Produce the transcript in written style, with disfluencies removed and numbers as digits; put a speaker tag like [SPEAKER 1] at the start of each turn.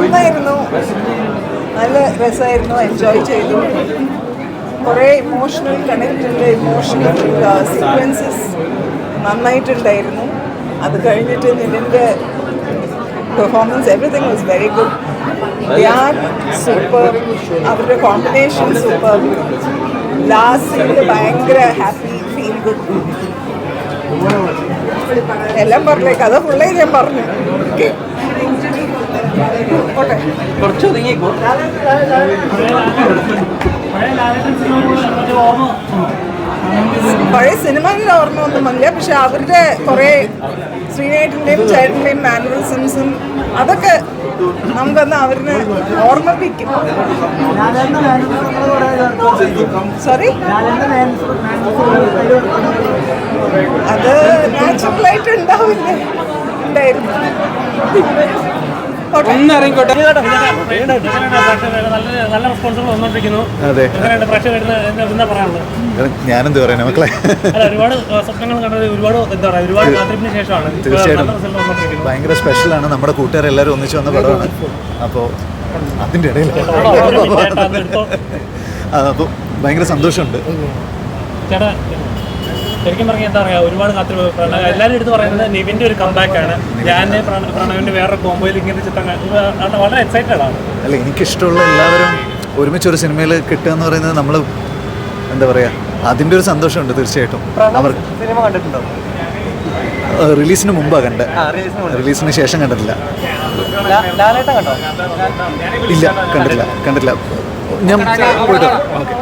[SPEAKER 1] നന്നായിരുന്നു, നല്ല രസമായിരുന്നു, എൻജോയ് ചെയ്തു. കുറേ ഇമോഷണൽ കണക്റ്റിൻ്റെ ഇമോഷണൽ സീക്വൻസസ് നന്നായിട്ടുണ്ടായിരുന്നു. അത് കഴിഞ്ഞിട്ട് നിതിൻ്റെ performance everything was very good. Dhyan super, അവരുടെ കോമ്പിനേഷൻ സൂപ്പർ. ലാസ്റ്റ് ഭയങ്കര ഹാപ്പി, ഫീൽ ഗുഡ്. എല്ലാം പറഞ്ഞേ, കഥ ഫുള്ളേ ഞാൻ പറഞ്ഞു. ഓട്ടെ, പഴയ സിനിമയിൽ ഓർമ്മ ഒന്നും വന്നില്ല. പക്ഷെ അവരുടെ കുറേ ശ്രീനേട്ടൻ്റെയും ചേട്ടൻ്റെയും മാനറിസംസും അതൊക്കെ നമുക്കൊന്ന് അവരിനെ ഓർമ്മിപ്പിക്കും. സോറി, അത് നാച്ചുറലായിട്ട് ഉണ്ടാവില്ലേ, ഉണ്ടായിരുന്നു.
[SPEAKER 2] നല്ല റെസ്പോൺസുകൾ വന്നുകൊണ്ടിരിക്കുന്നു.
[SPEAKER 3] ഞാനെന്ത് പറയാനാ മക്കളെ,
[SPEAKER 2] ഒരുപാട് സ്വപ്നങ്ങൾ കണ്ടത്, ഒരുപാട് എന്താ പറയുക, ഒരുപാട് കാത്തിരിപ്പിന് ശേഷമാണ്.
[SPEAKER 3] തീർച്ചയായിട്ടും ഭയങ്കര സ്പെഷ്യലാണ്. നമ്മുടെ കൂട്ടുകാരെല്ലാവരും ഒന്നിച്ച് വന്ന പടമാണ്. അപ്പോൾ അതിൻ്റെ ഇടയിൽ അപ്പോൾ ഭയങ്കര സന്തോഷമുണ്ട്.
[SPEAKER 2] ചേട്ടാ ശരിക്കും പറഞ്ഞാൽ എന്താ പറയുക, ഒരുപാട് കാത്തിരിപ്പ്. എല്ലാവരും എടുത്ത് പറയുന്നത് നിവിൻ്റെ ഒരു കംബാക്കാണ്. ഞാൻ പ്രണവിൻ്റെ വേറെ കോമ്പോയിൽ ഇങ്ങനത്തെ ചിത്രങ്ങൾ വളരെ എക്സൈറ്റഡ് ആണ്.
[SPEAKER 3] അല്ല, എനിക്കിഷ്ടമുള്ള എല്ലാവരും ഒരുമിച്ചൊരു സിനിമയിൽ കിട്ടുക എന്ന് പറയുന്നത് നമ്മൾ എന്താ പറയുക, അതിൻ്റെ ഒരു സന്തോഷമുണ്ട് തീർച്ചയായിട്ടും. അവർ
[SPEAKER 4] സിനിമ കണ്ടിട്ടുണ്ടോ?
[SPEAKER 3] റിലീസിന് മുമ്പാണ് കണ്ടത്, റിലീസിന് ശേഷം കണ്ടിട്ടില്ല. ഇല്ല, കണ്ടിട്ടില്ല. ഞാൻ പോയിട്ട് ഓക്കെ.